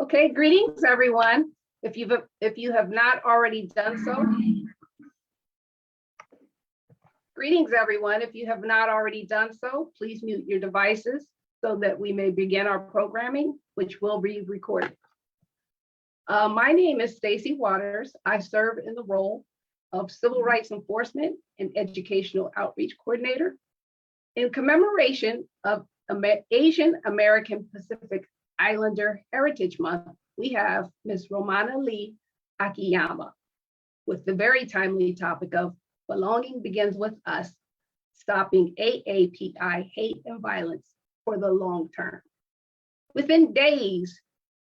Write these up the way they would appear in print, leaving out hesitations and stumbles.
Okay, greetings, everyone. If you have not already done so, greetings, everyone. If you have not already done so, please mute your devices so that we may begin our programming, which will be recorded. My name is Stacy Waters. I serve in the role of Civil Rights Enforcement and Educational Outreach Coordinator. In commemoration of Asian American Pacific Islander Heritage Month, we have Ms. Romana Lee-Akiyama with the very timely topic of Belonging Begins With Us, Stopping AAPI Hate and Violence for the Long Term. Within days,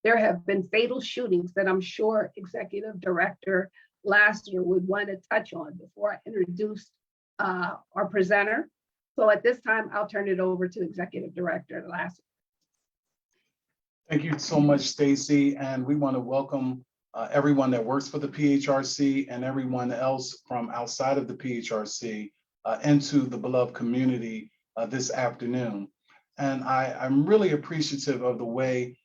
there have been fatal shootings that I'm sure Executive Director Lassiter would want to touch on before I introduce our presenter. So at this time, I'll turn it over to Executive Director Lassiter. Thank you so much, Stacy. And we want to welcome everyone that works for the PHRC and everyone else from outside of the PHRC into the beloved community this afternoon. And I'm really appreciative of the way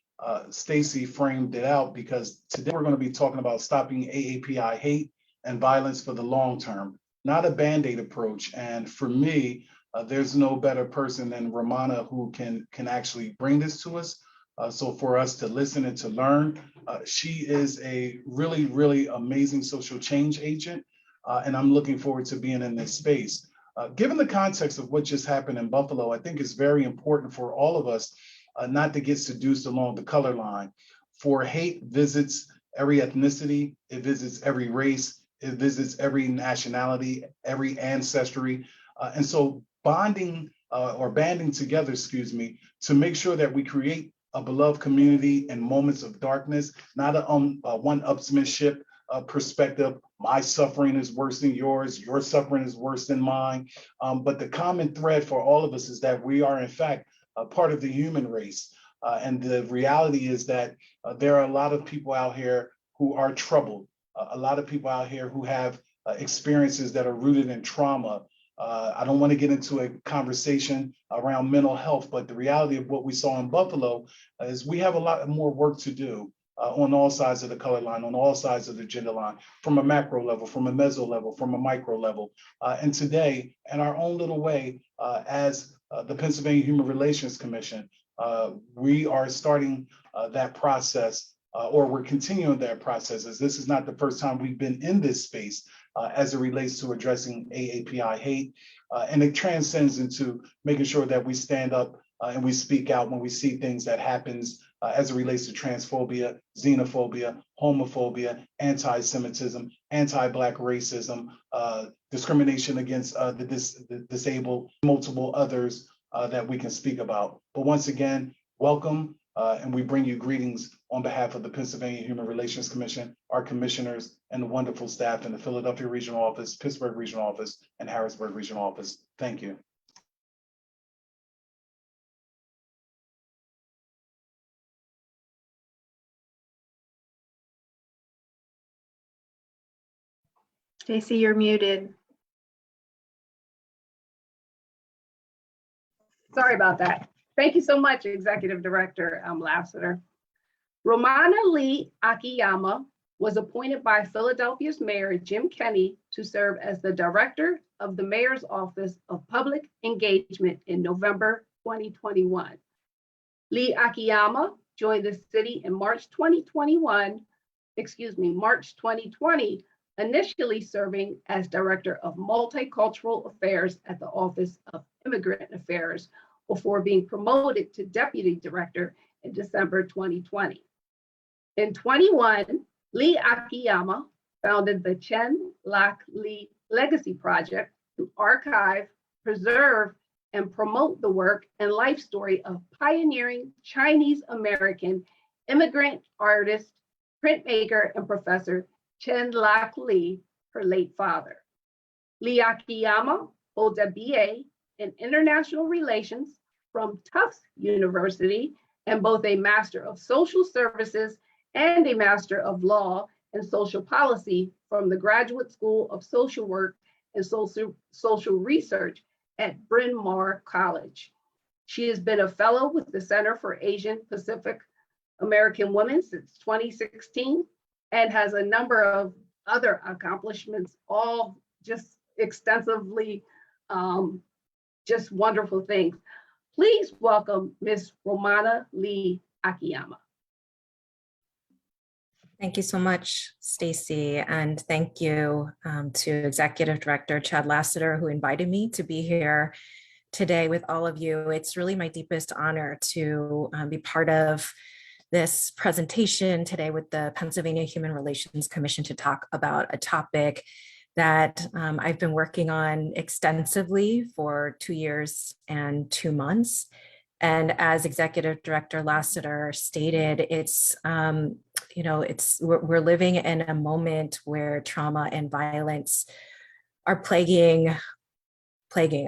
Stacy framed it out, because today we're going to be talking about stopping AAPI hate and violence for the long term, not a Band-Aid approach. And for me, there's no better person than Romana who can actually bring this to us. So for us to listen and to learn, she is a really, really amazing social change agent. And I'm looking forward to being in this space. Given the context of what just happened in Buffalo, I think it's very important for all of us not to get seduced along the color line. For hate visits every ethnicity, it visits every race, it visits every nationality, every ancestry. And so banding together, to make sure that we create a beloved community in moments of darkness, not a one-upsmanship perspective. My suffering is worse than yours, your suffering is worse than mine. But the common thread for all of us is that we are, in fact, a part of the human race. And the reality is that there are a lot of people out here who are troubled, a lot of people out here who have experiences that are rooted in trauma. I don't want to get into a conversation around mental health, but the reality of what we saw in Buffalo is we have a lot more work to do on all sides of the color line, on all sides of the gender line, from a macro level, from a meso level, from a micro level. And today, in our own little way, as the Pennsylvania Human Relations Commission, we are starting that process, or we're continuing that process, as this is not the first time we've been in this space as it relates to addressing AAPI hate. And it transcends into making sure that we stand up and we speak out when we see things that happens as it relates to transphobia, xenophobia, homophobia, anti-Semitism, anti-Black racism, discrimination against the disabled, multiple others that we can speak about. But once again, welcome, and we bring you greetings on behalf of the Pennsylvania Human Relations Commission, our commissioners, and the wonderful staff in the Philadelphia Regional Office, Pittsburgh Regional Office, and Harrisburg Regional Office. Thank you. Stacy, you're muted. Sorry about that. Thank you so much, Executive Director Lassiter. Romana Lee-Akiyama was appointed by Philadelphia's Mayor Jim Kenney to serve as the Director of the Mayor's Office of Public Engagement in November 2021. Lee-Akiyama joined the city in March 2020, initially serving as Director of Multicultural Affairs at the Office of Immigrant Affairs before being promoted to Deputy Director in December 2020. In 2021, Lee-Akiyama founded the Chen Lak Lee Legacy Project to archive, preserve, and promote the work and life story of pioneering Chinese American immigrant artist, printmaker, and professor Chen Lak Lee, her late father. Lee-Akiyama holds a BA in International Relations from Tufts University and both a Master of Social Services and a Master of Law and Social Policy from the Graduate School of Social Work and Social Research at Bryn Mawr College. She has been a fellow with the Center for Asian Pacific American woman since 2016 and has a number of other accomplishments, all just extensively, just wonderful things. Please welcome Ms. Romana Lee-Akiyama. Thank you so much, Stacy, and thank you to Executive Director Chad Lassiter, who invited me to be here today with all of you. It's really my deepest honor to be part of this presentation today with the Pennsylvania Human Relations Commission to talk about a topic that I've been working on extensively for 2 years and 2 months. And as Executive Director Lassiter stated, we're living in a moment where trauma and violence are plaguing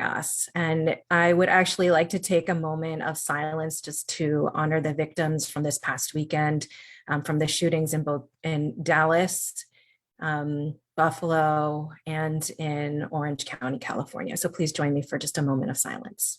us. And I would actually like to take a moment of silence just to honor the victims from this past weekend, from the shootings in Dallas, Buffalo, and in Orange County, California. So please join me for just a moment of silence.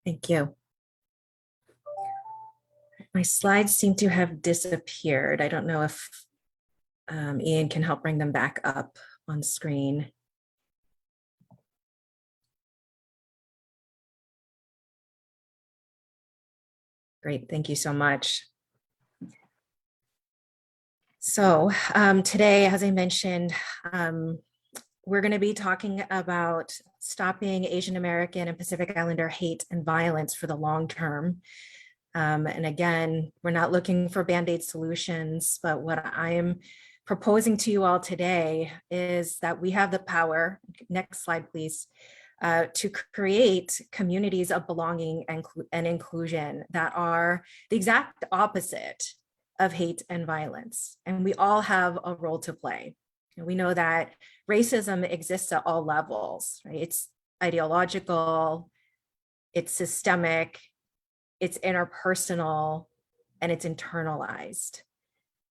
Thank you. My slides seem to have disappeared. I don't know if Ian can help bring them back up on screen. Great, thank you so much. So today, as I mentioned, we're going to be talking about stopping Asian American and Pacific Islander hate and violence for the long term. And again, we're not looking for Band-Aid solutions, but what I'm proposing to you all today is that we have the power, next slide please, to create communities of belonging and inclusion that are the exact opposite of hate and violence. And we all have a role to play. And we know that racism exists at all levels, right? It's ideological, it's systemic, it's interpersonal, and it's internalized.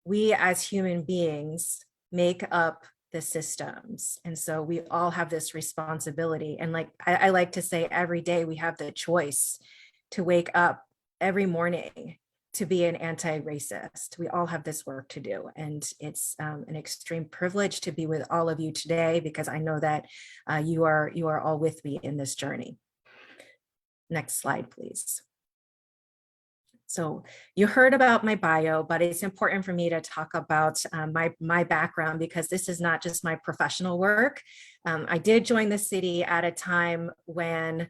We as human beings make up the systems. And so we all have this responsibility. And like I like to say, every day we have the choice to wake up every morning to be an anti-racist. We all have this work to do. And it's an extreme privilege to be with all of you today, because I know that you are all with me in this journey. Next slide, please. So you heard about my bio, but it's important for me to talk about my background, because this is not just my professional work. I did join the city at a time when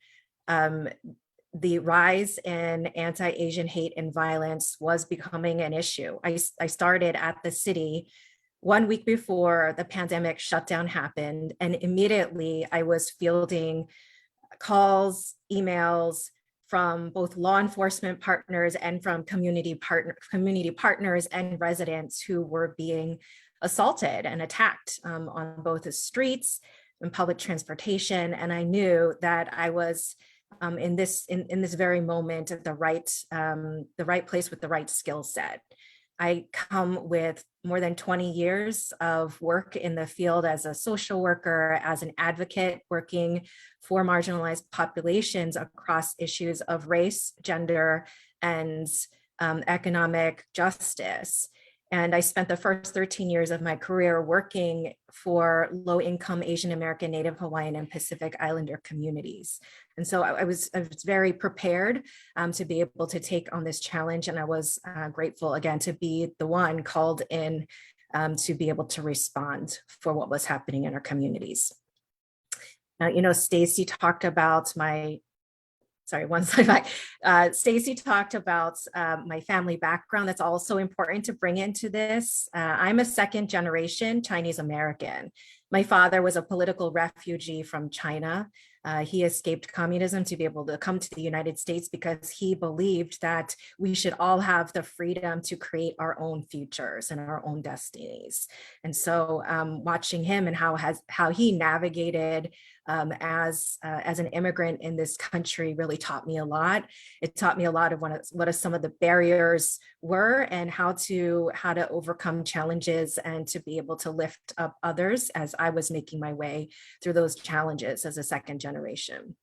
the rise in anti-Asian hate and violence was becoming an issue. I started at the city 1 week before the pandemic shutdown happened, and immediately I was fielding calls, emails from both law enforcement partners and from community partners and residents who were being assaulted and attacked on both the streets and public transportation. And I knew that I was in this very moment at the right place with the right skill set. I come with more than 20 years of work in the field as a social worker, as an advocate, working for marginalized populations across issues of race, gender, and economic justice. And I spent the first 13 years of my career working for low-income Asian American, Native Hawaiian, and Pacific Islander communities. And so I was very prepared to be able to take on this challenge. And I was grateful again to be the one called in to be able to respond for what was happening in our communities. Now, Stacy talked about one slide back. Stacy talked about my family background. That's also important to bring into this. I'm a second generation Chinese American. My father was a political refugee from China. He escaped communism to be able to come to the United States because he believed that we should all have the freedom to create our own futures and our own destinies. And so watching him and how he navigated as an immigrant in this country really taught me a lot. It taught me a lot of what some of the barriers were and how to overcome challenges and to be able to lift up others as I was making my way through those challenges as a second generation.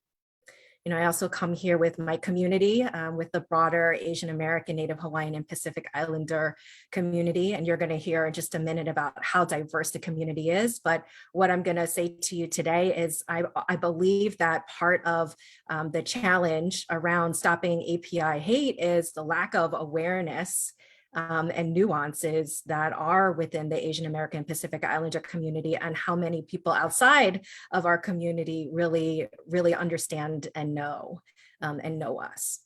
You know, I also come here with my community, with the broader Asian American, Native Hawaiian, and Pacific Islander community. And you're going to hear in just a minute about how diverse the community is. But what I'm going to say to you today is I believe that part of the challenge around stopping API hate is the lack of awareness and nuances that are within the Asian American Pacific Islander community, and how many people outside of our community really understand and know us.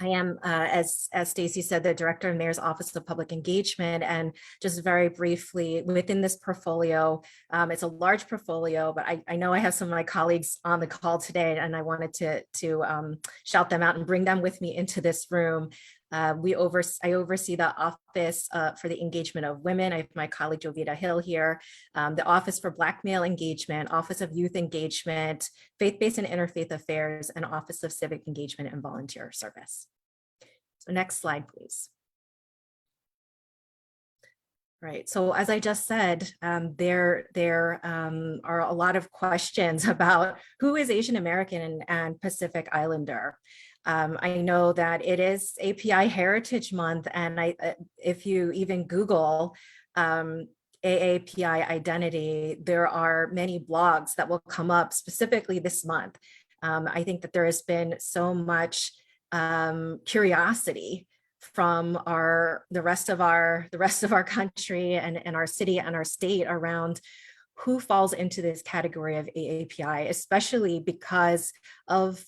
I am, as Stacy said, the Director of Mayor's Office of Public Engagement, and just very briefly within this portfolio, it's a large portfolio, but I know I have some of my colleagues on the call today, and I wanted to shout them out and bring them with me into this room. I oversee the Office for the Engagement of Women. I have my colleague Jovita Hill here, the Office for Black Male Engagement, Office of Youth Engagement, Faith-Based and Interfaith Affairs, and Office of Civic Engagement and Volunteer Service. So next slide, please. Right. So as I just said, there are a lot of questions about who is Asian American and Pacific Islander. I know that it is AAPI Heritage Month, and if you even Google AAPI identity, there are many blogs that will come up specifically this month. I think that there has been so much curiosity from the rest of our country and our city and our state around who falls into this category of AAPI, especially because of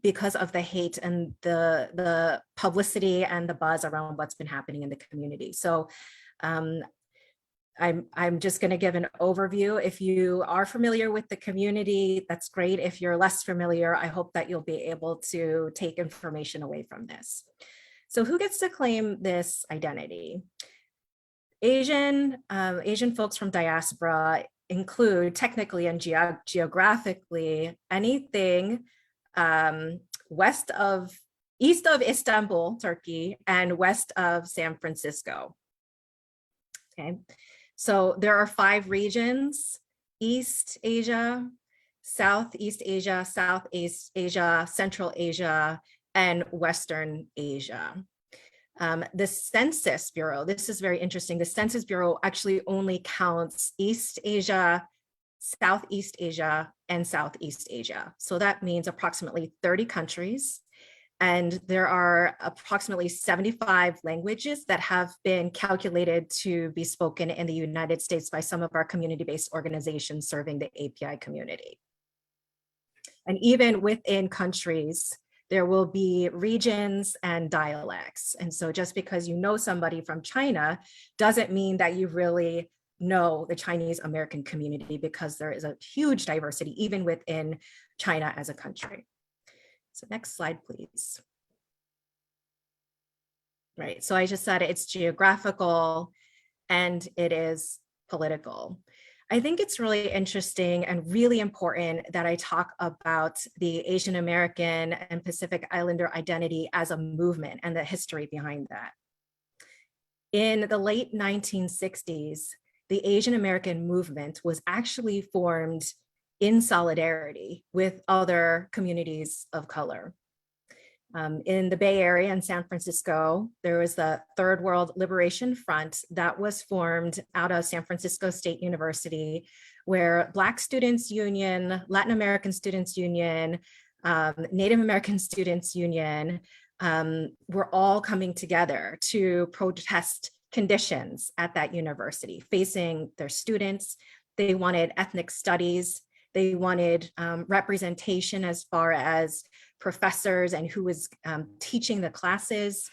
because of the hate and the publicity and the buzz around what's been happening in the community. So I'm just going to give an overview. If you are familiar with the community, that's great. If you're less familiar, I hope that you'll be able to take information away from this. So who gets to claim this identity? Asian folks from diaspora include technically and geographically anything east of Istanbul, Turkey, and west of San Francisco. Okay, so there are 5 regions: East Asia, Southeast Asia, Southeast Asia, Central Asia, and Western Asia. The Census Bureau, this is very interesting. The Census Bureau actually only counts East Asia, Southeast Asia, and Southeast Asia. So that means approximately 30 countries. And there are approximately 75 languages that have been calculated to be spoken in the United States by some of our community-based organizations serving the API community. And even within countries, there will be regions and dialects. And so just because you know somebody from China doesn't mean that you really know the Chinese American community, because there is a huge diversity even within China as a country. So next slide, please. Right, so I just said it's geographical and it is political. I think it's really interesting and really important that I talk about the Asian American and Pacific Islander identity as a movement and the history behind that. In the late 1960s, the Asian American movement was actually formed in solidarity with other communities of color. In the Bay Area and San Francisco, there was the Third World Liberation Front that was formed out of San Francisco State University, where Black Students Union, Latin American Students Union, Native American Students Union were all coming together to protest conditions at that university facing their students. They wanted ethnic studies. They wanted representation as far as professors and who was teaching the classes.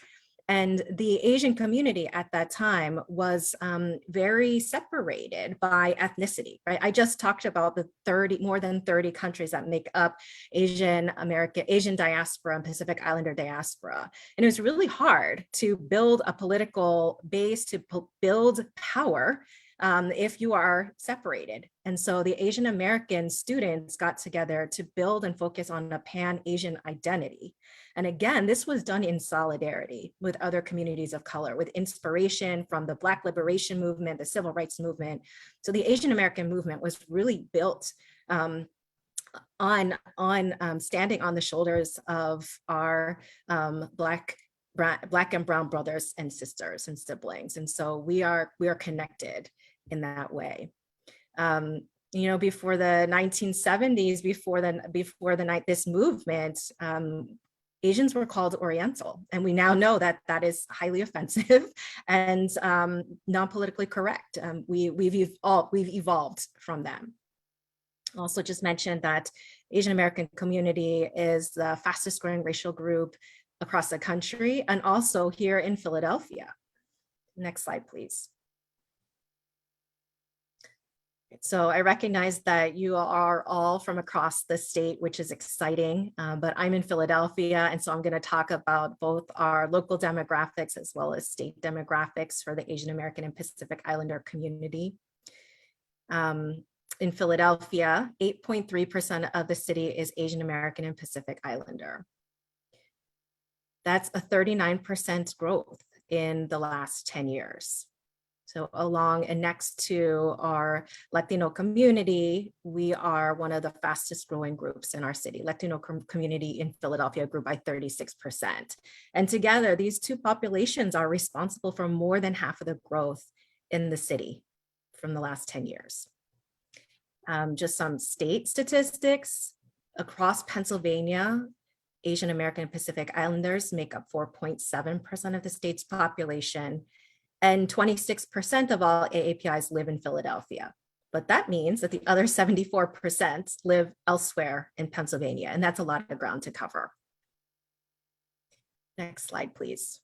And the Asian community at that time was very separated by ethnicity, right? I just talked about the more than 30 countries that make up Asian diaspora and Pacific Islander diaspora. And it was really hard to build a political base, to build power if you are separated. And so the Asian American students got together to build and focus on a pan-Asian identity. And again, this was done in solidarity with other communities of color, with inspiration from the Black liberation movement, the civil rights movement. So the Asian American movement was really built on standing on the shoulders of our Black and brown brothers and sisters and siblings. And so we are connected in that way. Before the 1970s, before this movement, Asians were called Oriental, and we now know that that is highly offensive and non-politically correct. We've evolved from them. Also just mentioned that Asian American community is the fastest growing racial group across the country and also here in Philadelphia. Next slide, please. So I recognize that you are all from across the state, which is exciting, but I'm in Philadelphia, and so I'm going to talk about both our local demographics as well as state demographics for the Asian American and Pacific Islander community. In Philadelphia, 8.3% of the city is Asian American and Pacific Islander. That's a 39% growth in the last 10 years. So along and next to our Latino community, we are one of the fastest growing groups in our city. Latino community in Philadelphia grew by 36%. And together, these two populations are responsible for more than half of the growth in the city from the last 10 years. Just some state statistics. Across Pennsylvania, Asian American and Pacific Islanders make up 4.7% of the state's population, and 26% of all AAPIs live in Philadelphia. But that means that the other 74% live elsewhere in Pennsylvania, and that's a lot of ground to cover. Next slide, please.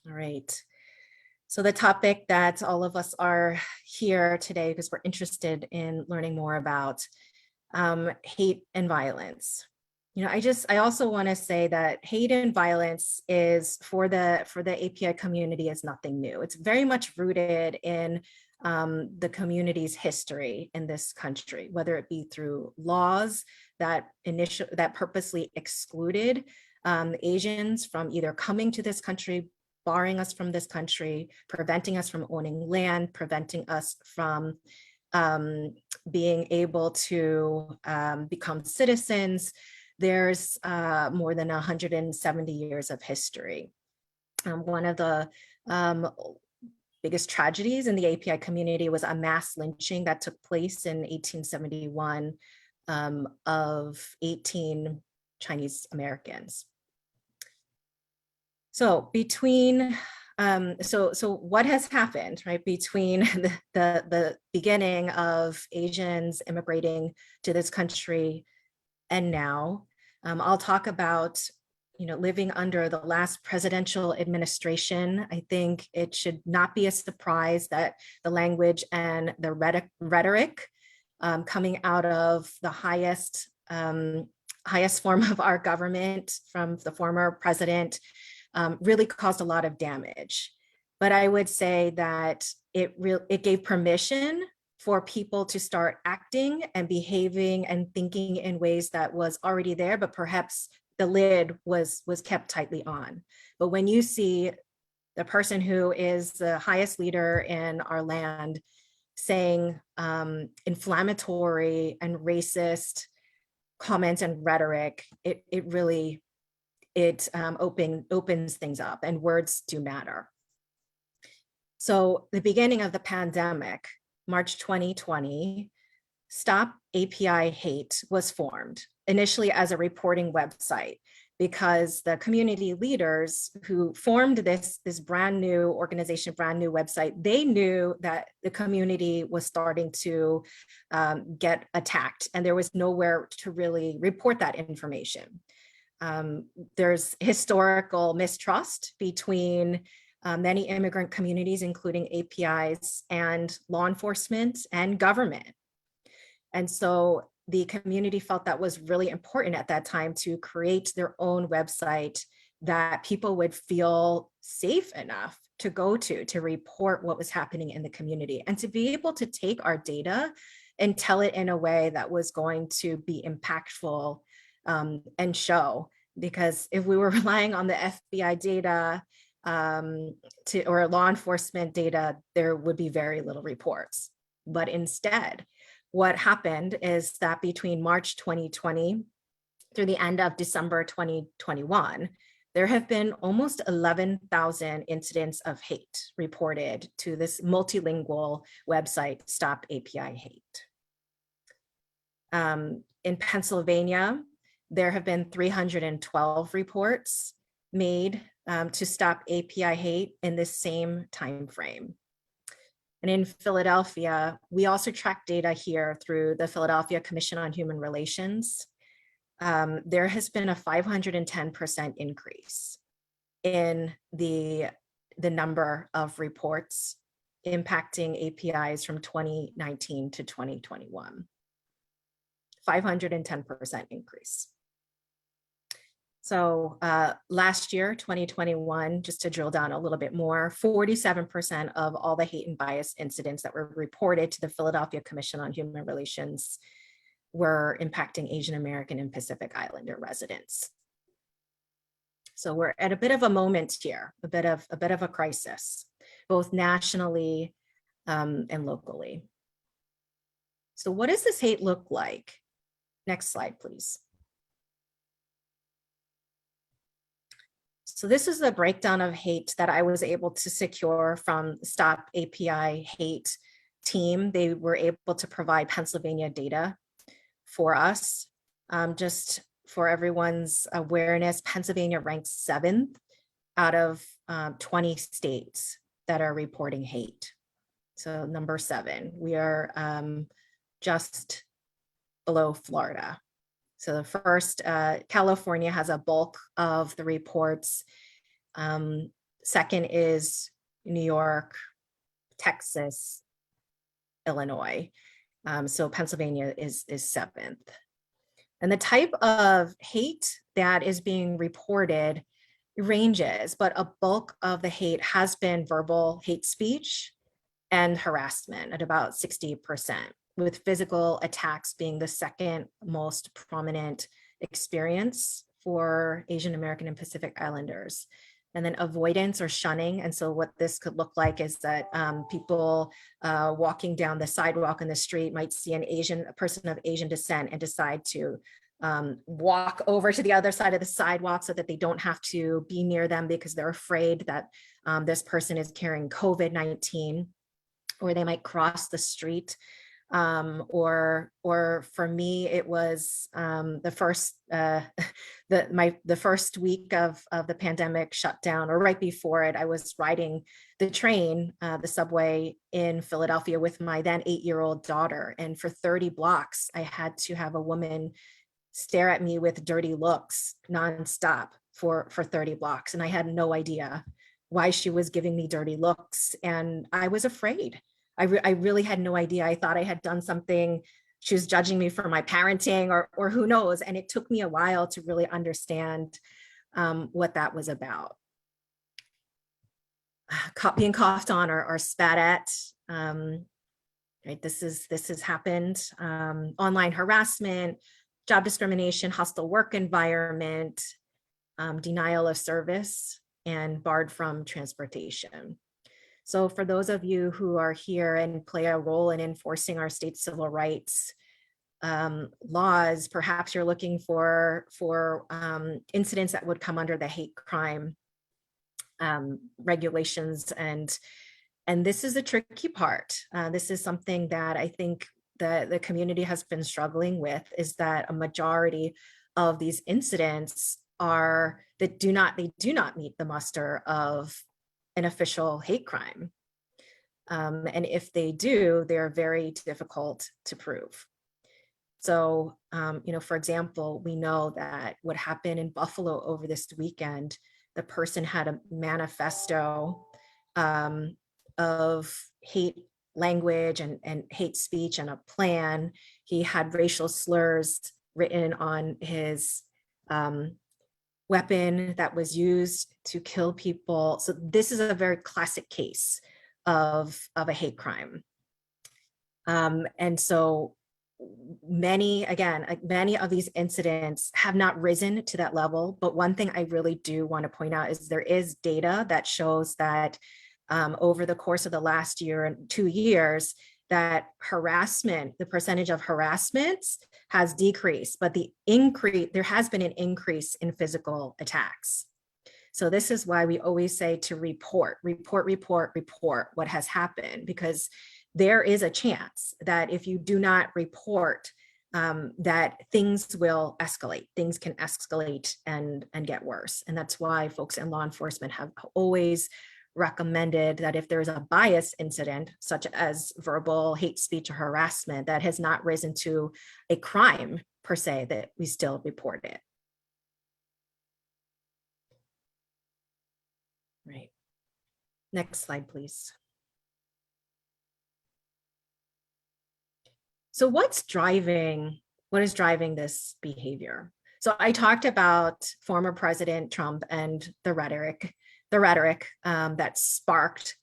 All right. So the topic that all of us are here today because we're interested in learning more about hate and violence. I also want to say that hate and violence is for the API community is nothing new. It's very much rooted in the community's history in this country, whether it be through laws that purposely excluded Asians from either coming to this country, barring us from this country, preventing us from owning land, preventing us from being able to become citizens. There's more than 170 years of history. One of the biggest tragedies in the API community was a mass lynching that took place in 1871 of 18 Chinese Americans. So so what has happened, right, between the beginning of Asians immigrating to this country and now? I'll talk about, living under the last presidential administration. I think it should not be a surprise that the language and the rhetoric coming out of the highest form of our government from the former president really caused a lot of damage. But I would say that it gave permission for people to start acting and behaving and thinking in ways that was already there, but perhaps the lid was kept tightly on. But when you see the person who is the highest leader in our land saying inflammatory and racist comments and rhetoric, it really opens things up, and words do matter. So the beginning of the pandemic, March 2020, Stop API Hate was formed, initially as a reporting website, because the community leaders who formed this brand new organization, brand new website, they knew that the community was starting to get attacked, and there was nowhere to really report that information. There's historical mistrust between many immigrant communities, including APIs and law enforcement and government. And so the community felt that was really important at that time to create their own website that people would feel safe enough to go to report what was happening in the community and to be able to take our data and tell it in a way that was going to be impactful and show. Because if we were relying on the FBI data or law enforcement data, there would be very little reports. But instead, what happened is that between March 2020 through the end of December 2021, there have been almost 11,000 incidents of hate reported to this multilingual website, Stop API Hate. In Pennsylvania, there have been 312 reports made to stop API hate in this same time frame. And in Philadelphia, we also track data here through the Philadelphia Commission on Human Relations. There has been a 510% increase in the number of reports impacting APIs from 2019 to 2021. 510% increase. So last year, 2021, just to drill down a little bit more, 47% of all the hate and bias incidents that were reported to the Philadelphia Commission on Human Relations were impacting Asian American and Pacific Islander residents. So we're at a bit of a moment here, a bit of a crisis, both nationally and locally. So what does this hate look like? Next slide, please. So this is the breakdown of hate that I was able to secure from Stop API Hate team. They were able to provide Pennsylvania data for us. Just for everyone's awareness, Pennsylvania ranks 7th out of 20 states that are reporting hate. So number 7, we are just below Florida. So the first, California has a bulk of the reports. Second is New York, Texas, Illinois. So Pennsylvania is 7th. And the type of hate that is being reported ranges, but a bulk of the hate has been verbal hate speech and harassment at about 60%, with physical attacks being the second most prominent experience for Asian American and Pacific Islanders. And then avoidance or shunning. And so what this could look like is that people walking down the sidewalk in the street might see a person of Asian descent and decide to walk over to the other side of the sidewalk so that they don't have to be near them because they're afraid that this person is carrying COVID-19, or they might cross the street. Or for me, it was the first week of the pandemic shutdown, or right before it. I was riding the train, the subway in Philadelphia with my then 8-year-old daughter, and for 30 blocks, I had to have a woman stare at me with dirty looks nonstop for 30 blocks, and I had no idea why she was giving me dirty looks, and I was afraid. I really had no idea. I thought I had done something. She was judging me for my parenting or who knows. And it took me a while to really understand what that was about. Being coughed on or spat at. Right, this has happened. Online harassment, job discrimination, hostile work environment, denial of service, and barred from transportation. So for those of you who are here and play a role in enforcing our state civil rights laws, perhaps you're looking for incidents that would come under the hate crime regulations. And this is a tricky part. This is something that I think the community has been struggling with, is that a majority of these incidents do not meet the muster of an official hate crime. And if they do, they're very difficult to prove. So, for example, we know that what happened in Buffalo over this weekend, the person had a manifesto of hate language and hate speech and a plan. He had racial slurs written on his weapon that was used to kill people. So this is a very classic case of a hate crime. And so many of these incidents have not risen to that level. But one thing I really do want to point out is there is data that shows that over the course of the last year and 2 years, that the percentage of harassments has decreased, but there has been an increase in physical attacks. So this is why we always say to report what has happened, because there is a chance that if you do not report, that things will escalate. Things can escalate and get worse. And that's why folks in law enforcement have always recommended that if there's a bias incident, such as verbal hate speech or harassment, that has not risen to a crime per se, that we still report it. Right. Next slide, please. So what is driving this behavior? So I talked about former President Trump and the rhetoric that sparked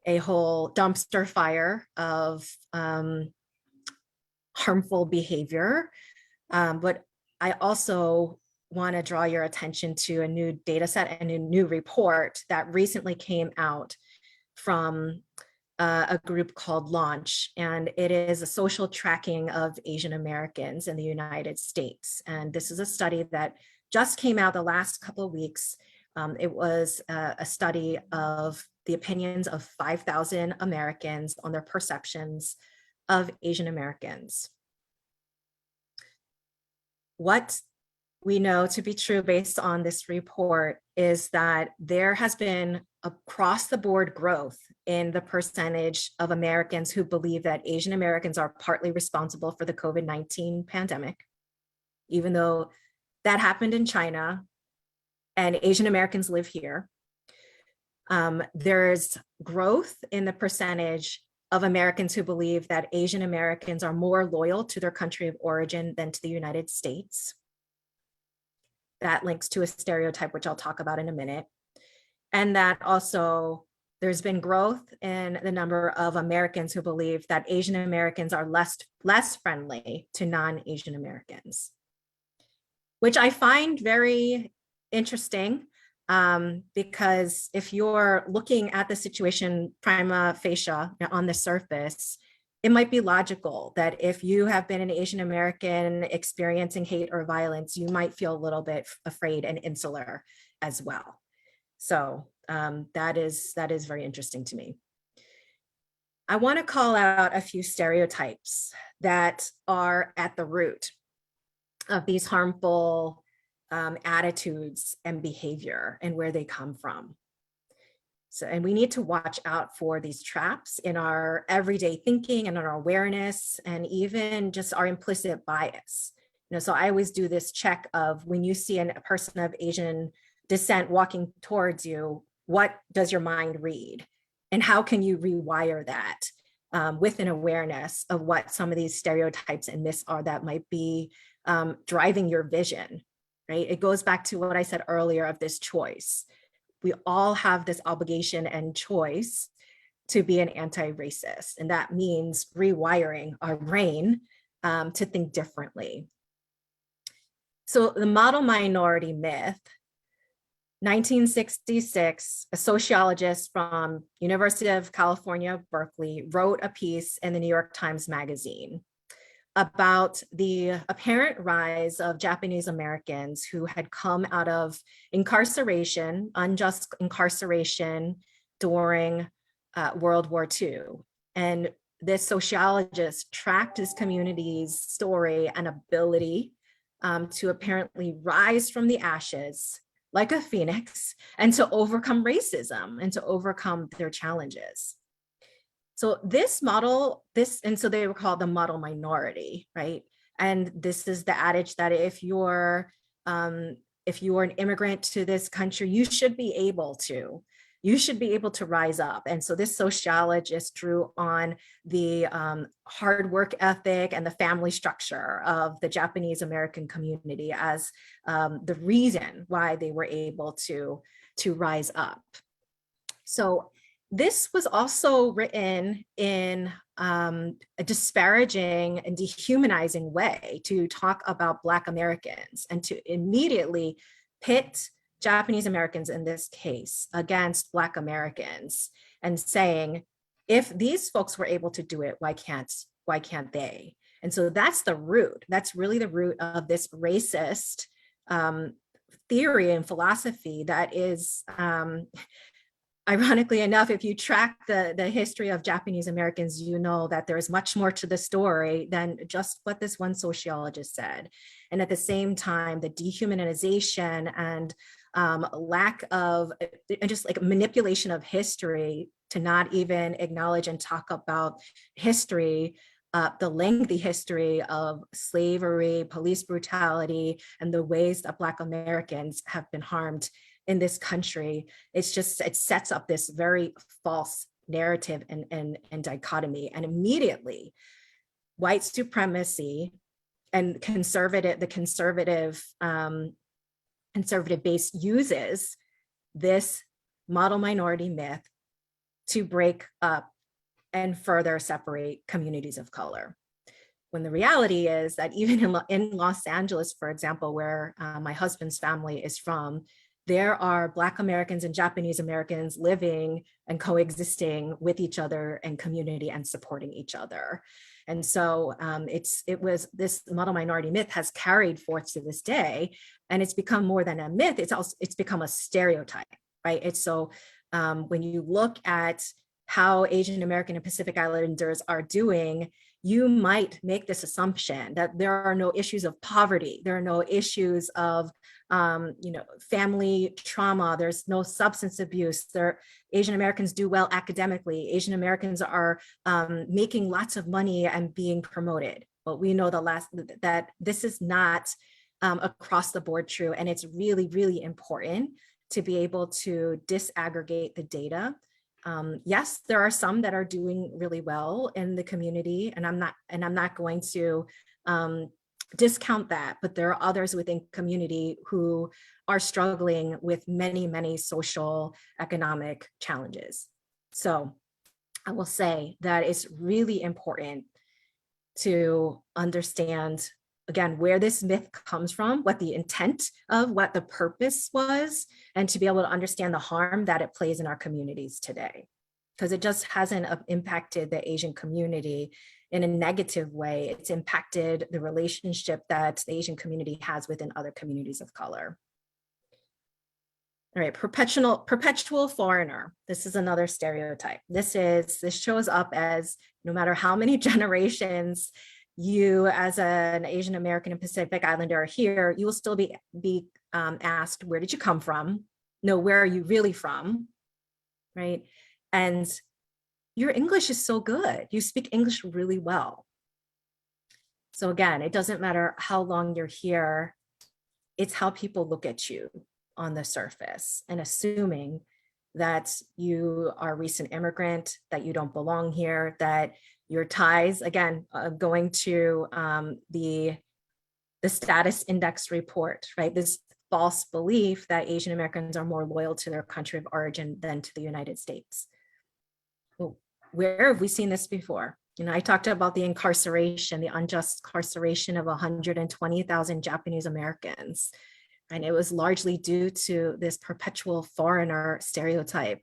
a whole dumpster fire of harmful behavior. But I also want to draw your attention to a new data set and a new report that recently came out from a group called Launch, and it is a social tracking of Asian Americans in the United States. And this is a study that just came out the last couple of weeks. It was a study of the opinions of 5,000 Americans on their perceptions of Asian Americans. What we know to be true based on this report is that there has been across the board growth in the percentage of Americans who believe that Asian Americans are partly responsible for the COVID-19 pandemic, even though that happened in China and Asian Americans live here. There's growth in the percentage of Americans who believe that Asian Americans are more loyal to their country of origin than to the United States. That links to a stereotype, which I'll talk about in a minute. And that also, there's been growth in the number of Americans who believe that Asian Americans are less friendly to non-Asian Americans, which I find very interesting, because if you're looking at the situation prima facie on the surface, it might be logical that if you have been an Asian American experiencing hate or violence, you might feel a little bit afraid and insular as well. So that is very interesting to me. I want to call out a few stereotypes that are at the root of these harmful attitudes and behavior and where they come from. So, and we need to watch out for these traps in our everyday thinking and in our awareness, and even just our implicit bias. So I always do this check of when you see a person of Asian descent walking towards you, what does your mind read? And how can you rewire that with an awareness of what some of these stereotypes and myths are that might be driving your vision, right? It goes back to what I said earlier of this choice. We all have this obligation and choice to be an anti-racist. And that means rewiring our brain to think differently. So the model minority myth, 1966, a sociologist from University of California, Berkeley, wrote a piece in the New York Times Magazine about the apparent rise of Japanese Americans who had come out of incarceration, unjust incarceration during World War II. And this sociologist tracked this community's story and ability to apparently rise from the ashes like a phoenix and to overcome racism and to overcome their challenges. So this model, and so they were called the model minority, right? And this is the adage that if you're an immigrant to this country, you should be able to rise up. And so this sociologist drew on the hard work ethic and the family structure of the Japanese American community as the reason why they were able to rise up. So this was also written in a disparaging and dehumanizing way to talk about Black Americans and to immediately pit Japanese Americans in this case against Black Americans and saying, if these folks were able to do it, why can't they? And so that's the root. That's really the root of this racist theory and philosophy that is, ironically enough, if you track the history of Japanese Americans, you know that there's much more to the story than just what this one sociologist said. And at the same time, the dehumanization and lack of, and just like manipulation of history to not even acknowledge and talk about history, the lengthy history of slavery, police brutality, and the ways that Black Americans have been harmed in this country. It sets up this very false narrative and dichotomy. And immediately, white supremacy and the conservative base uses this model minority myth to break up and further separate communities of color. When the reality is that even in Los Angeles, for example, where my husband's family is from, there are Black Americans and Japanese Americans living and coexisting with each other and community and supporting each other. And so this model minority myth has carried forth to this day, and it's become more than a myth. It's become a stereotype, right? It's so when you look at how Asian American and Pacific Islanders are doing, you might make this assumption that there are no issues of poverty, there are no issues of family trauma, there's no substance abuse, Asian Americans do well academically, Asian Americans are making lots of money and being promoted. But we know that this is not across the board true, and it's really, really important to be able to disaggregate the data. Yes, there are some that are doing really well in the community, and I'm not going to discount that, but there are others within community who are struggling with many, many social, economic challenges. So I will say that it's really important to understand, again, where this myth comes from, what the intent of, what the purpose was, and to be able to understand the harm that it plays in our communities today. Because it just hasn't impacted the Asian community in a negative way. It's impacted the relationship that the Asian community has within other communities of color. All right, perpetual foreigner. This is another stereotype. This shows up as no matter how many generations you as an Asian American and Pacific Islander are here, you will still be asked, where did you come from? No, where are you really from, right? And your English is so good. You speak English really well. So again, it doesn't matter how long you're here, it's how people look at you on the surface, and assuming that you are a recent immigrant, that you don't belong here, that your ties, again, going to the status index report, right? This false belief that Asian Americans are more loyal to their country of origin than to the United States. Well, where have we seen this before? I talked about the incarceration, the unjust incarceration of 120,000 Japanese Americans. And it was largely due to this perpetual foreigner stereotype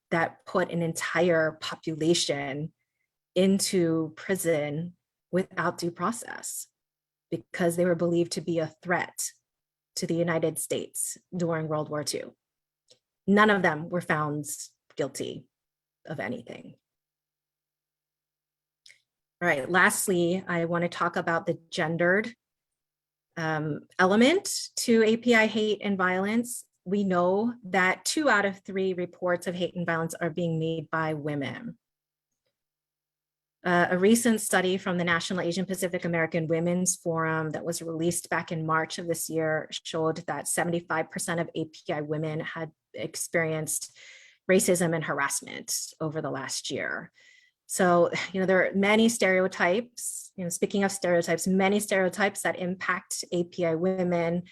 that put an entire population into prison without due process because they were believed to be a threat to the United States during World War II. None of them were found guilty of anything. All right, lastly, I want to talk about the gendered element to API hate and violence. We know that 2 out of 3 reports of hate and violence are being made by women. A recent study from the National Asian Pacific American Women's Forum that was released back in March of this year showed that 75% of API women had experienced racism and harassment over the last year. So, there are many stereotypes, speaking of stereotypes, many stereotypes that impact API women,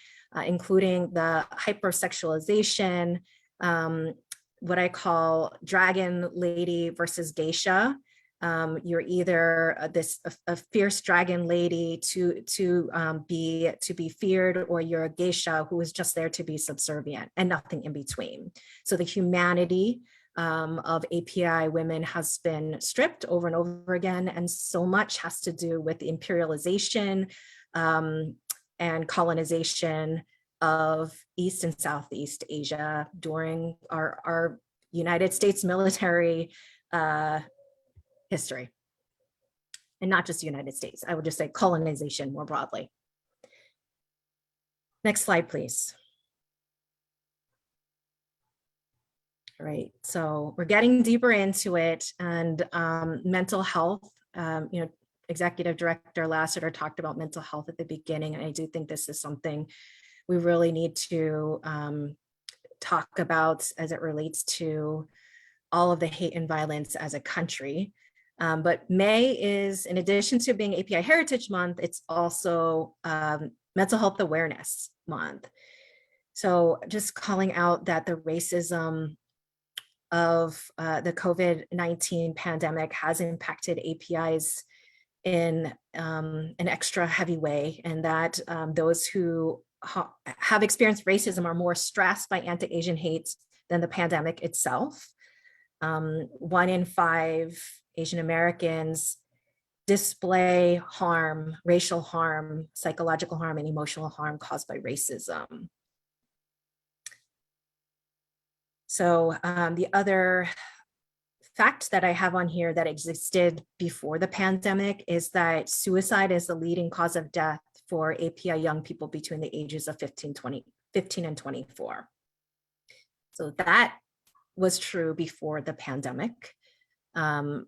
including the hypersexualization, what I call dragon lady versus geisha. You're either a fierce dragon lady to be feared, or you're a geisha who is just there to be subservient and nothing in between. So the humanity of API women has been stripped over and over again, and so much has to do with the imperialization and colonization of East and Southeast Asia during our United States military history. And not just the United States, I would just say colonization more broadly. Next slide, please. All right, so we're getting deeper into it, and mental health, Executive Director Lassiter talked about mental health at the beginning, and I do think this is something we really need to talk about as it relates to all of the hate and violence as a country. But May is, in addition to being API Heritage Month, it's also Mental Health Awareness Month. So just calling out that the racism of the COVID-19 pandemic has impacted APIs in an extra heavy way, and that those who have experienced racism are more stressed by anti-Asian hate than the pandemic itself. 1 in 5 Asian Americans display harm, racial harm, psychological harm, and emotional harm caused by racism. So the other fact that I have on here that existed before the pandemic is that suicide is the leading cause of death for API young people between the ages of 15 and 24. So that was true before the pandemic. And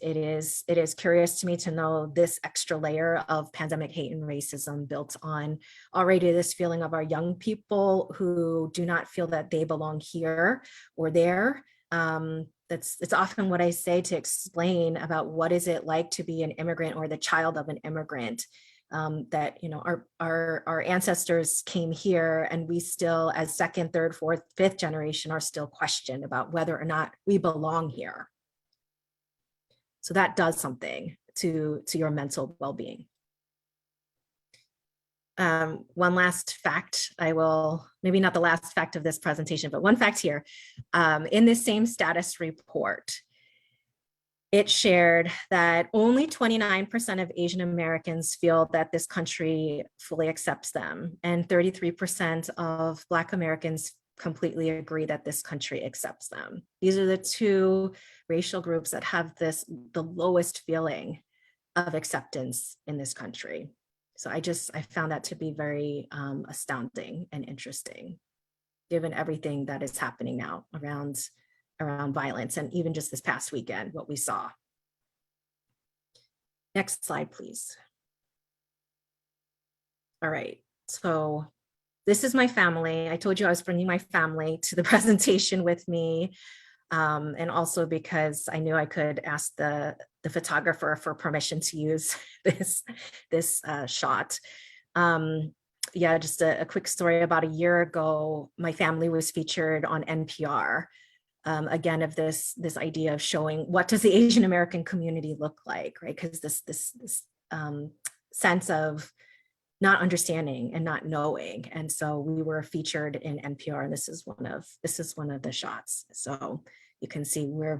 it is curious to me to know this extra layer of pandemic hate and racism built on already this feeling of our young people who do not feel that they belong here or there. It's often what I say to explain about what is it like to be an immigrant or the child of an immigrant. That our ancestors came here, and we still, as second, third, fourth, fifth generation, are still questioned about whether or not we belong here. So that does something to your mental well-being. One last fact, maybe not the last fact of this presentation, but one fact here. In this same status report, it shared that only 29% of Asian Americans feel that this country fully accepts them, and 33% of Black Americans completely agree that this country accepts them. These are the two racial groups that have the lowest feeling of acceptance in this country. So I found that to be very astounding and interesting, given everything that is happening now around violence, and even just this past weekend, what we saw. Next slide, please. All right, so this is my family. I told you I was bringing my family to the presentation with me, and also because I knew I could ask the photographer for permission to use this shot. Yeah, just a quick story. About a year ago, my family was featured on NPR. Again, of this idea of showing what does the Asian American community look like, right? Because this sense of not understanding and not knowing, and so we were featured in NPR, and this is one of the shots. So you can see we're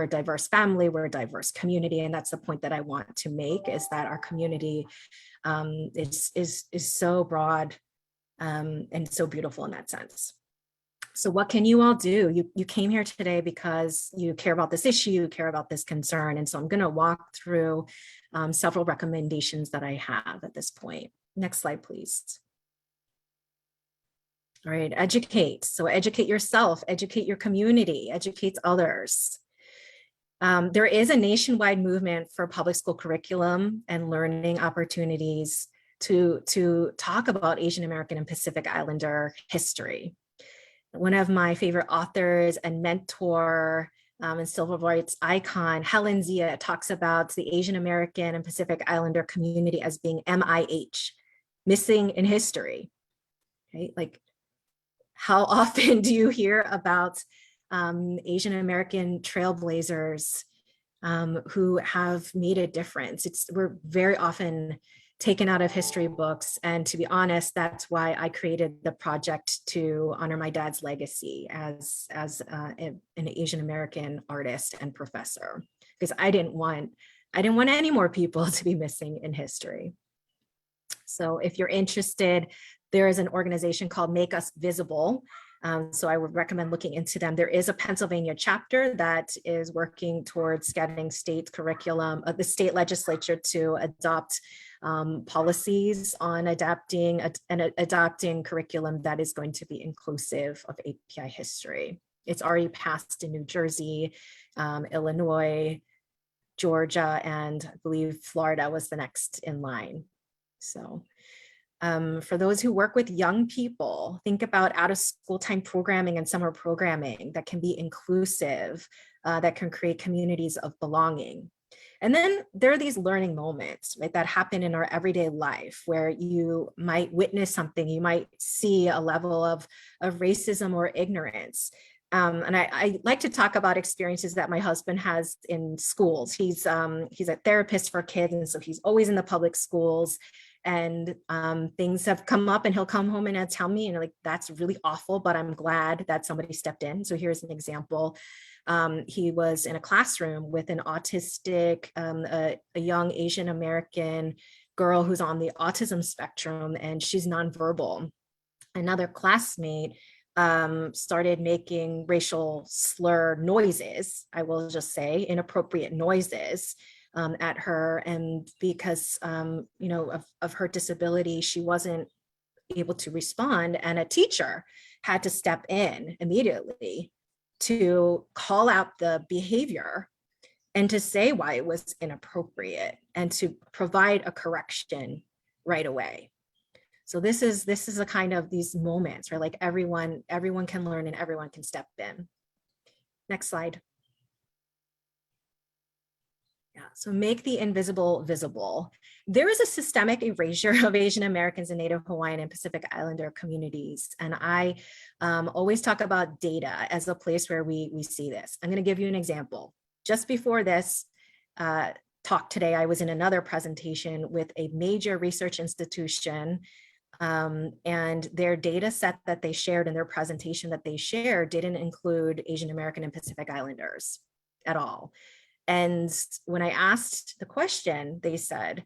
a diverse family, we're a diverse community, and that's the point that I want to make, is that our community is so broad and so beautiful in that sense. So what can you all do? You came here today because you care about this issue, you care about this concern, and so I'm going to walk through several recommendations that I have at this point. Next slide, please. All right, educate. So educate yourself, educate your community, educate others. There is a nationwide movement for public school curriculum and learning opportunities to talk about Asian American and Pacific Islander history. One of my favorite authors and mentor and civil rights icon, Helen Zia, talks about the Asian American and Pacific Islander community as being MIH, missing in history, right? Like, how often do you hear about Asian American trailblazers who have made a difference? We're very often taken out of history books. And to be honest, that's why I created the project to honor my dad's legacy as an Asian American artist and professor, because I didn't want any more people to be missing in history. So if you're interested, there is an organization called Make Us Visible. So I would recommend looking into them. There is a Pennsylvania chapter that is working towards getting state curriculum, the state legislature to adopt policies on adopting curriculum that is going to be inclusive of API history. It's already passed in New Jersey, Illinois, Georgia, and I believe Florida was the next in line. So for those who work with young people, think about out of school time programming and summer programming that can be inclusive, that can create communities of belonging. And then there are these learning moments, right, that happen in our everyday life where you might witness something, you might see a level of racism or ignorance. And I like to talk about experiences that my husband has in schools. He's a therapist for kids, and so he's always in the public schools. And things have come up, and he'll come home and tell me, and like, that's really awful, but I'm glad that somebody stepped in. So here's an example. He was in a classroom with an autistic, a young Asian American girl who's on the autism spectrum, and she's nonverbal. Another classmate started making racial slur noises, I will just say, inappropriate noises at her. And because, of her disability, she wasn't able to respond. And a teacher had to step in immediately to call out the behavior and to say why it was inappropriate and to provide a correction right away. So this is a kind of these moments where like everyone can learn and everyone can step in. Next slide. Yeah, so make the invisible visible. There is a systemic erasure of Asian Americans and Native Hawaiian and Pacific Islander communities. And I always talk about data as a place where we see this. I'm going to give you an example. Just before this talk today, I was in another presentation with a major research institution, and their data set that they shared in their presentation that they shared didn't include Asian American and Pacific Islanders at all. And when I asked the question, they said,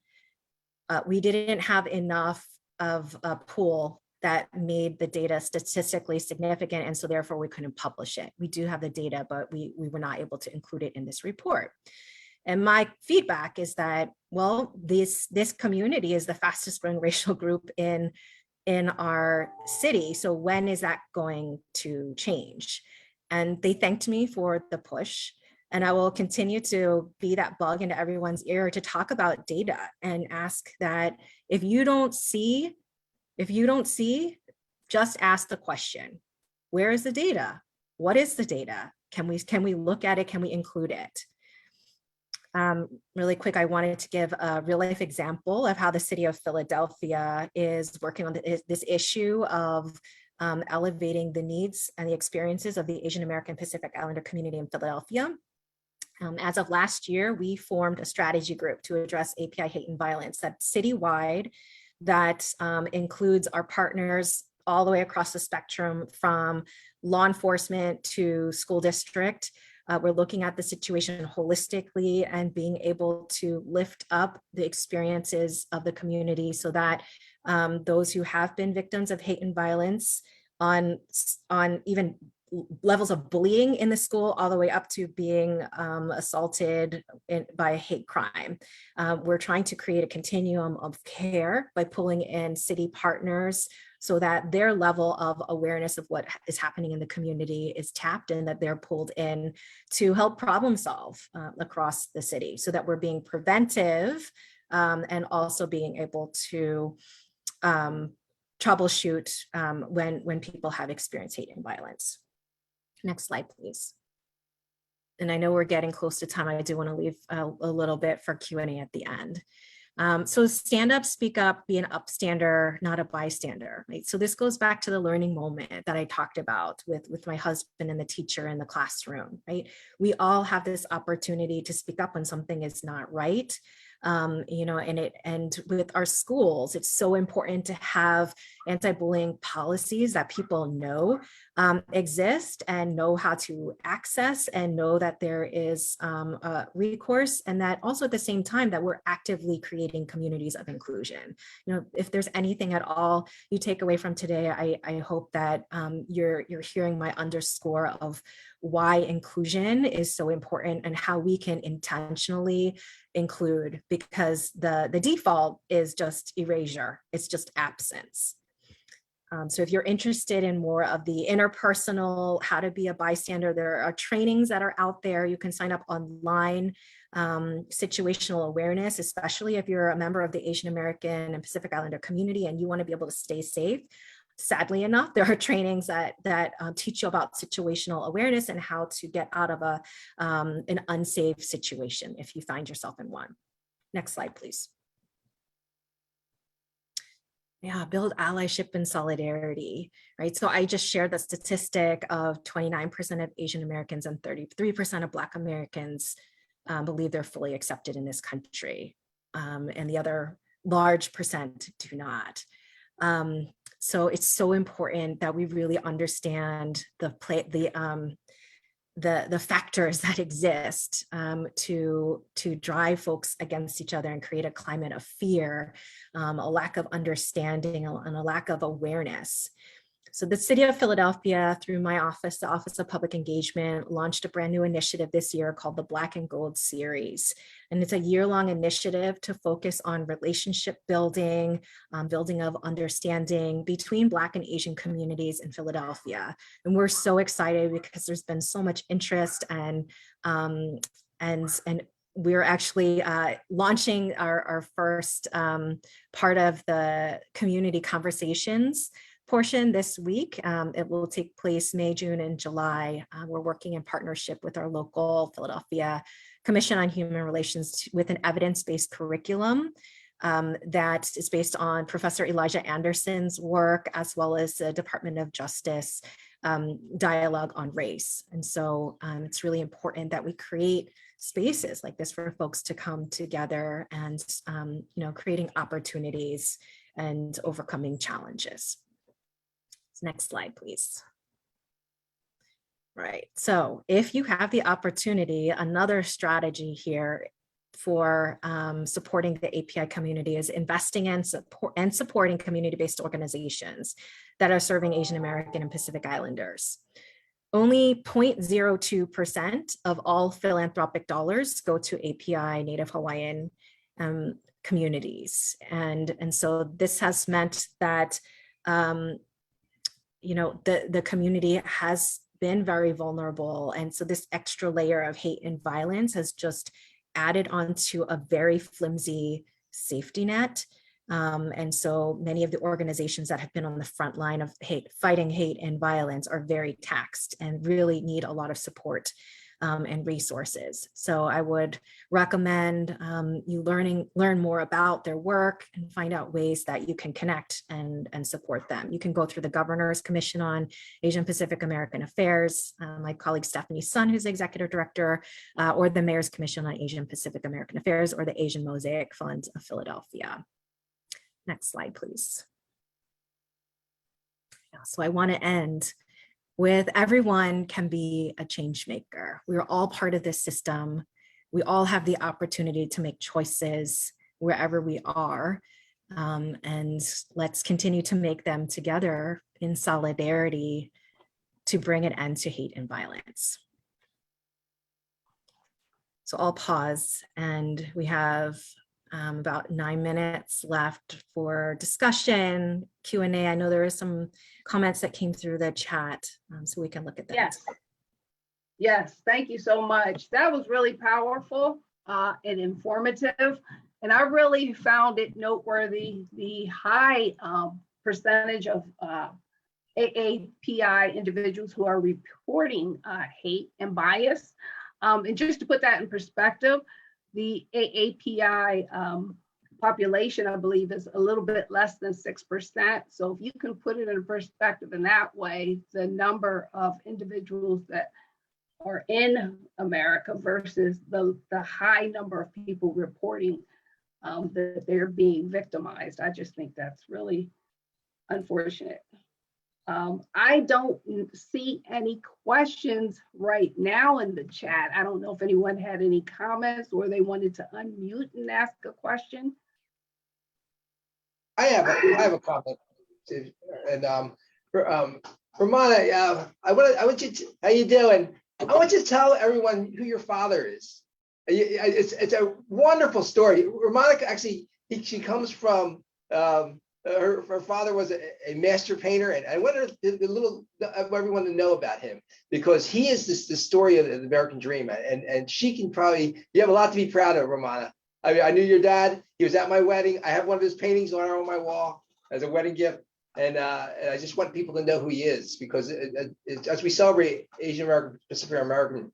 we didn't have enough of a pool that made the data statistically significant, and so therefore we couldn't publish it. We do have the data, but we were not able to include it in this report. And my feedback is that, well, this community is the fastest growing racial group in our city. So when is that going to change? And they thanked me for the push. And I will continue to be that bug into everyone's ear to talk about data and ask that if you don't see, just ask the question. Where is the data? What is the data? Can we look at it? Can we include it? Really quick, I wanted to give a real life example of how the city of Philadelphia is working on this issue of elevating the needs and the experiences of the Asian American Pacific Islander community in Philadelphia. As of last year, we formed a strategy group to address API hate and violence that's citywide, that includes our partners all the way across the spectrum, from law enforcement to school district. We're looking at the situation holistically and being able to lift up the experiences of the community so that those who have been victims of hate and violence on even levels of bullying in the school, all the way up to being assaulted by a hate crime. We're trying to create a continuum of care by pulling in city partners, so that their level of awareness of what is happening in the community is tapped and that they're pulled in to help problem solve across the city, so that we're being preventive and also being able to troubleshoot when people have experienced hate and violence. Next slide, please. And I know we're getting close to time. I do want to leave a little bit for Q&A at the end. So stand up, speak up, be an upstander, not a bystander, right? So this goes back to the learning moment that I talked about with my husband and the teacher in the classroom, right? We all have this opportunity to speak up when something is not right. And with our schools, it's so important to have anti-bullying policies that people know exist and know how to access and know that there is a recourse, and that also at the same time that we're actively creating communities of inclusion. If there's anything at all you take away from today, I hope that you're hearing my underscore of why inclusion is so important and how we can intentionally include, because the default is just erasure. It's just absence. So if you're interested in more of the interpersonal, how to be a bystander, there are trainings that are out there. You can sign up online. Situational awareness, especially if you're a member of the Asian American and Pacific Islander community and you want to be able to stay safe. Sadly enough, there are trainings that teach you about situational awareness and how to get out of an unsafe situation if you find yourself in one. Next slide, please. Yeah, build allyship and solidarity, right? So I just shared the statistic of 29% of Asian Americans and 33% of Black Americans believe they're fully accepted in this country. And the other large percent do not. So it's so important that we really understand the factors that exist to drive folks against each other and create a climate of fear, a lack of understanding, and a lack of awareness. So the City of Philadelphia, through my office, the Office of Public Engagement, launched a brand new initiative this year called the Black and Gold Series. And it's a year-long initiative to focus on relationship building, building of understanding between Black and Asian communities in Philadelphia. And we're so excited because there's been so much interest, and we're actually launching our first part of the community conversations portion this week. It will take place May, June, and July. We're working in partnership with our local Philadelphia Commission on Human Relations with an evidence-based curriculum that is based on Professor Elijah Anderson's work, as well as the Department of Justice dialogue on race. And so it's really important that we create spaces like this for folks to come together and creating opportunities and overcoming challenges. Next slide, please. Right, so if you have the opportunity, another strategy here for supporting the API community is investing in supporting community-based organizations that are serving Asian American and Pacific Islanders. Only 0.02% of all philanthropic dollars go to API Native Hawaiian communities. And so this has meant that the community has been very vulnerable. And so this extra layer of hate and violence has just added onto a very flimsy safety net. And so many of the organizations that have been on the front line of fighting hate and violence are very taxed and really need a lot of support and resources. So I would recommend you learn more about their work and find out ways that you can connect and support them. You can go through the Governor's Commission on Asian Pacific American Affairs, my colleague Stephanie Sun, who's the executive director, or the Mayor's Commission on Asian Pacific American Affairs, or the Asian Mosaic Fund of Philadelphia. Next slide, please. So I want to end with everyone can be a change maker. We are all part of this system. We all have the opportunity to make choices wherever we are. And let's continue to make them together in solidarity to bring an end to hate and violence. So I'll pause, and we have About 9 minutes left for discussion, Q&A. I know there is some comments that came through the chat, so we can look at that. Yes. Yes, thank you so much. That was really powerful and informative. And I really found it noteworthy, the high percentage of AAPI individuals who are reporting hate and bias. And just to put that in perspective, the AAPI population, I believe, is a little bit less than 6%. So if you can put it in perspective in that way, the number of individuals that are in America versus the high number of people reporting that they're being victimized, I just think that's really unfortunate. I don't see any questions right now in the chat. I don't know if anyone had any comments or they wanted to unmute and ask a question. I have a comment, and Romana, I want you to, how you doing? I want you to tell everyone who your father is. It's a wonderful story. Romana actually, she comes from her father was a master painter, and I wanted everyone to know about him because he is the story of the American dream, and she can probably, you have a lot to be proud of, Romana. I knew your dad. He was at my wedding. I have one of his paintings on my wall as a wedding gift, and I just want people to know who he is because as we celebrate Asian American, Pacific American,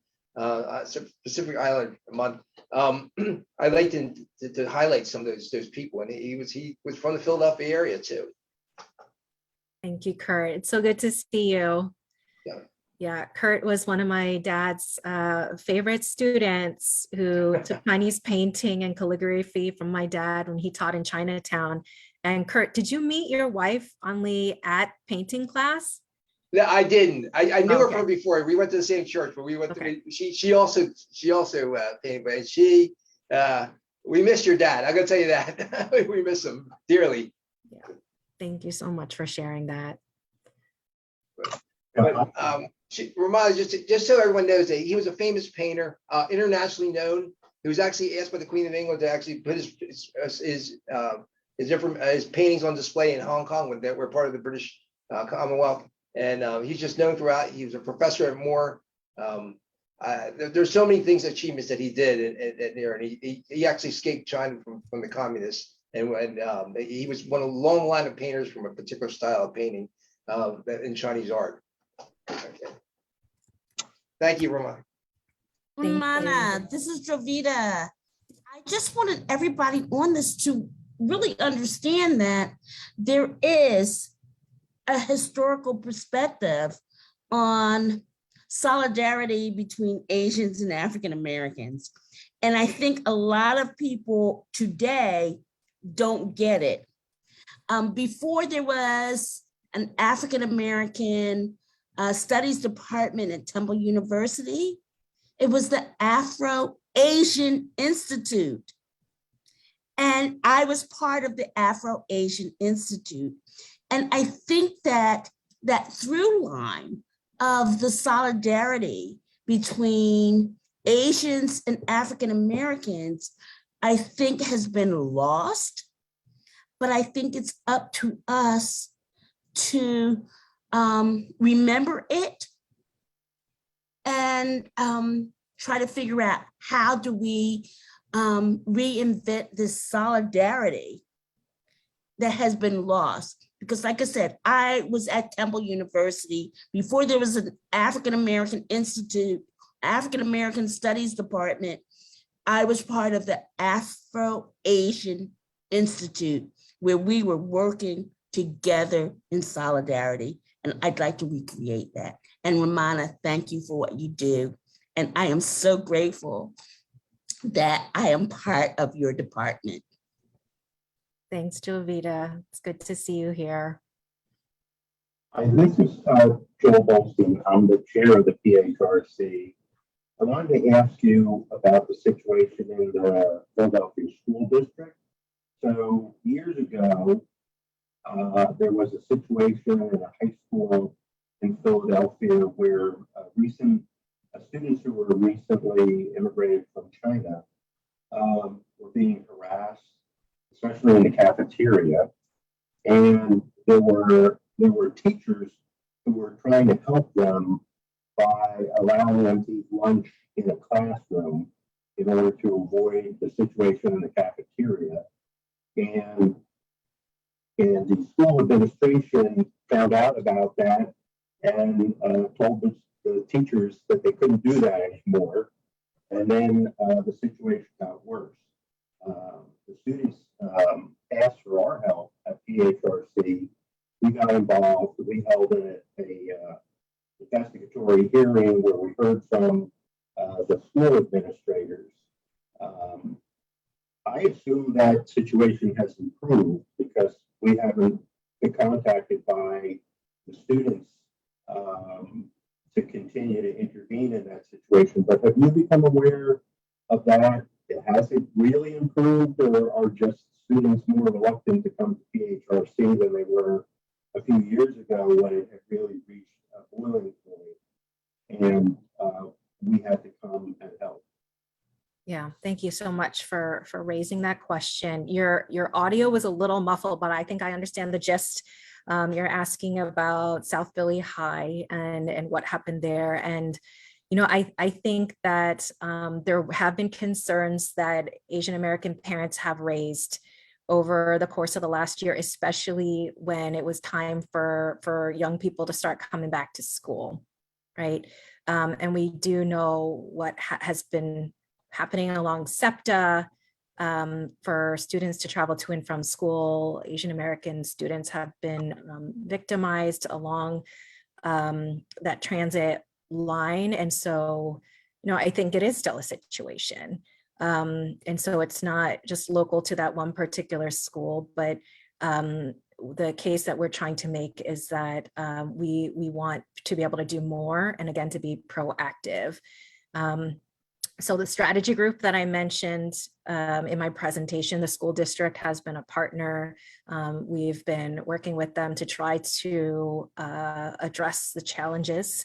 Pacific Island Month, I like to highlight some of those people, and he was from the Philadelphia area too. Thank you, Kurt. It's so good to see you. Yeah, Kurt was one of my dad's favorite students who took Chinese painting and calligraphy from my dad when he taught in Chinatown. And Kurt, did you meet your wife only at painting class? No, I didn't. I knew her from before. We went to the same church, but we went to, she also painted, but we missed your dad. I'm gonna tell you that. We miss him dearly. Yeah. Thank you so much for sharing that. But Romana, just so everyone knows that he was a famous painter, internationally known. He was actually asked by the Queen of England to actually put his paintings on display in Hong Kong when they were part of the British Commonwealth. And he's just known throughout. He was a professor at Moore. There's so many achievements that he did and he actually escaped China from the communists. And he was one of a long line of painters from a particular style of painting in Chinese art. Okay. Thank you, Romana. Romana, this is Jovita. I just wanted everybody on this to really understand that there is a historical perspective on solidarity between Asians and African Americans. And I think a lot of people today don't get it. Before there was an African American studies department at Temple University, it was the Afro-Asian Institute. And I was part of the Afro-Asian Institute. And I think that through line of the solidarity between Asians and African Americans, I think has been lost, but I think it's up to us to remember it and try to figure out how do we reinvent this solidarity that has been lost. Because like I said, I was at Temple University before there was an African American Institute, African American Studies Department. I was part of the Afro-Asian Institute where we were working together in solidarity. And I'd like to recreate that. And Romana, thank you for what you do. And I am so grateful that I am part of your department. Thanks, Jovita. It's good to see you here. Hi, this is Joel Bolstein. I'm the chair of the PHRC. I wanted to ask you about the situation in the Philadelphia School District. So years ago, there was a situation in a high school in Philadelphia where students who were recently immigrated from China were being harassed especially in the cafeteria. And there were teachers who were trying to help them by allowing them to eat lunch in a classroom in order to avoid the situation in the cafeteria. And the school administration found out about that and told the teachers that they couldn't do that anymore. And then the situation got worse. The students asked for our help at PHRC. We got involved. We held a investigatory hearing where we heard from the school administrators. I assume that situation has improved because we haven't been contacted by the students to continue to intervene in that situation. But have you become aware of that? Has it really improved, or are just students more reluctant to come to PHRC than they were a few years ago when it had really reached a boiling point and we had to come and help? Yeah, thank you so much for raising that question. Your audio was a little muffled, but I think I understand the gist. You're asking about South Philly High and what happened there. And, you know, I think that there have been concerns that Asian American parents have raised over the course of the last year, especially when it was time for young people to start coming back to school, right? And we do know what has been happening along SEPTA for students to travel to and from school. Asian American students have been victimized along that transit line. And so, you know, I think it is still a situation. And so it's not just local to that one particular school, but the case that we're trying to make is that we want to be able to do more, and again, to be proactive. So the strategy group that I mentioned in my presentation, the school district has been a partner. We've been working with them to try to address the challenges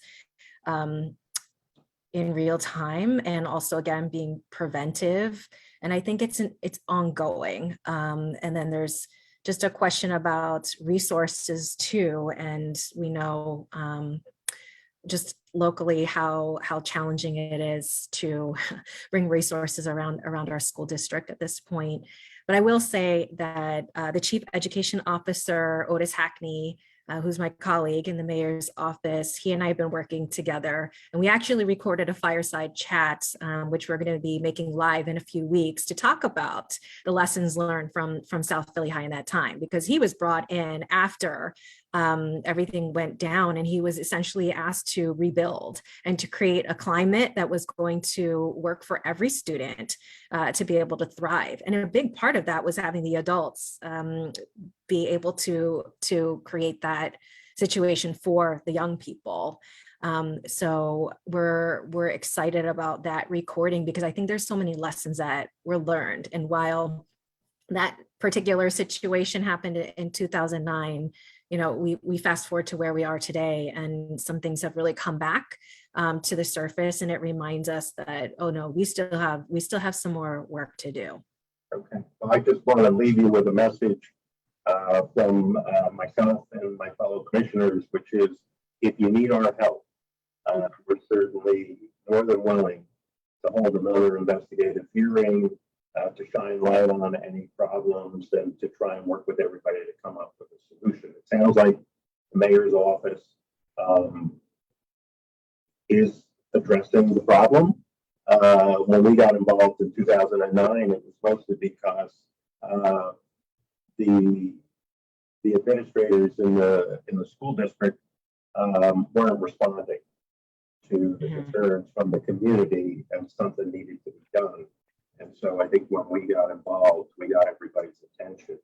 in real time, and also, again, being preventive. And I think it's ongoing. And then there's just a question about resources too. And we know just locally how challenging it is to bring resources around our school district at this point. But I will say that the Chief Education Officer, Otis Hackney, who's my colleague in the mayor's office, he and I have been working together, and we actually recorded a fireside chat, which we're going to be making live in a few weeks, to talk about the lessons learned from South Philly High in that time, because he was brought in after everything went down, and he was essentially asked to rebuild and to create a climate that was going to work for every student to be able to thrive. And a big part of that was having the adults be able to create that situation for the young people. So we're excited about that recording, because I think there's so many lessons that were learned. And while that particular situation happened in 2009, you know, we fast forward to where we are today, and some things have really come back to the surface, and it reminds us that, oh no, we still have some more work to do. Okay, well, I just want to leave you with a message from myself and my fellow commissioners, which is, if you need our help, we're certainly more than willing to hold another investigative hearing, to shine light on any problems, and to try and work with everybody to come up with a solution. It sounds like the mayor's office is addressing the problem. When we got involved in 2009, it was mostly because the administrators in the school district weren't responding to the concerns from the community, and something needed to be done. And so I think when we got involved, we got everybody's attention.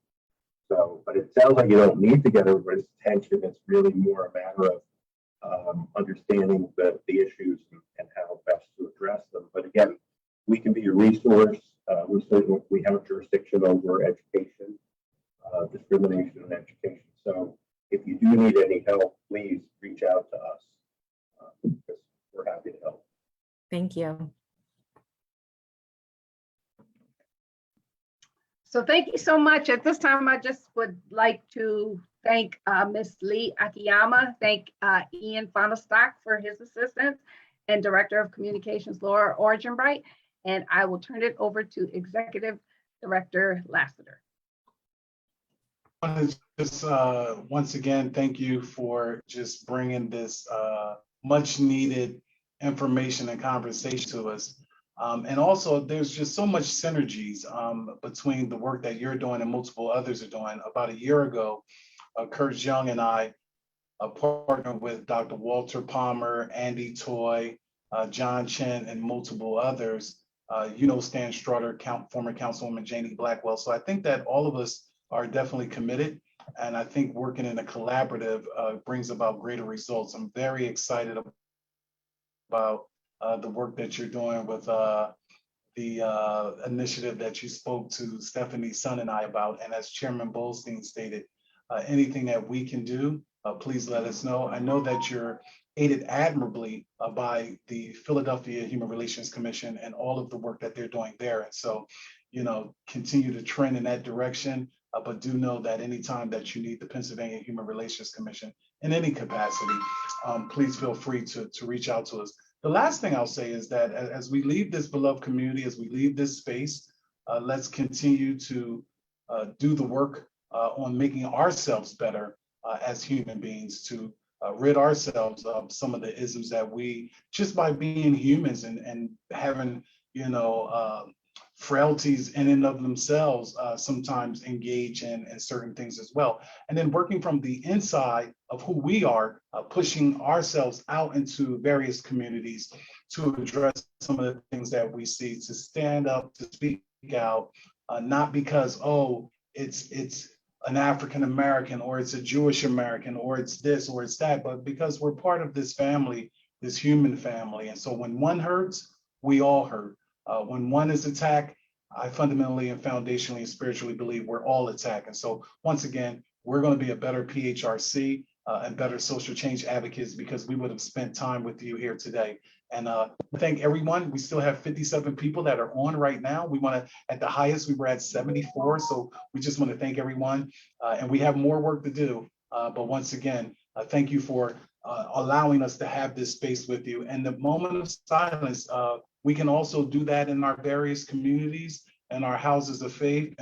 So, but it sounds like you don't need to get everybody's attention. It's really more a matter of understanding the issues and how best to address them. But again, we can be a resource. We have jurisdiction over education, discrimination in education. So if you do need any help, please reach out to us, because we're happy to help. Thank you. So thank you so much. At this time, I just would like to thank Ms. Lee-Akiyama, thank Ian Fonestock for his assistance, and Director of Communications, Laura Orgenbright. And I will turn it over to Executive Director Lassiter. I want to just once again thank you for just bringing this much needed information and conversation to us. And also, there's just so much synergies between the work that you're doing and multiple others are doing. About a year ago, Kurt Young and I partnered with Dr. Walter Palmer, Andy Toy, John Chen, and multiple others. Stan Strutter, former Councilwoman Janie Blackwell. So I think that all of us are definitely committed. And I think working in a collaborative brings about greater results. I'm very excited about the work that you're doing with the initiative that you spoke to Stephanie's son and I about. And as Chairman Bolstein stated, anything that we can do, please let us know. I know that you're aided admirably by the Philadelphia Human Relations Commission and all of the work that they're doing there. And so, continue to trend in that direction, but do know that anytime that you need the Pennsylvania Human Relations Commission in any capacity, please feel free to reach out to us. The last thing I'll say is that as we leave this beloved community, as we leave this space, let's continue to do the work on making ourselves better as human beings, to rid ourselves of some of the isms that we, just by being humans and having, frailties in and of themselves, sometimes engage in certain things as well. And then working from the inside of who we are, pushing ourselves out into various communities to address some of the things that we see, to stand up, to speak out, not because, oh, it's an African American, or it's a Jewish American, or it's this, or it's that, but because we're part of this family, this human family. And so when one hurts, we all hurt. When one is attacked, I fundamentally and foundationally and spiritually believe we're all attacked. And so once again, we're going to be a better PHRC and better social change advocates because we would have spent time with you here today. And thank everyone. We still have 57 people that are on right now. We want to, at the highest, we were at 74. So we just want to thank everyone. And we have more work to do. But once again, thank you for allowing us to have this space with you. And the moment of silence, we can also do that in our various communities and our houses of faith.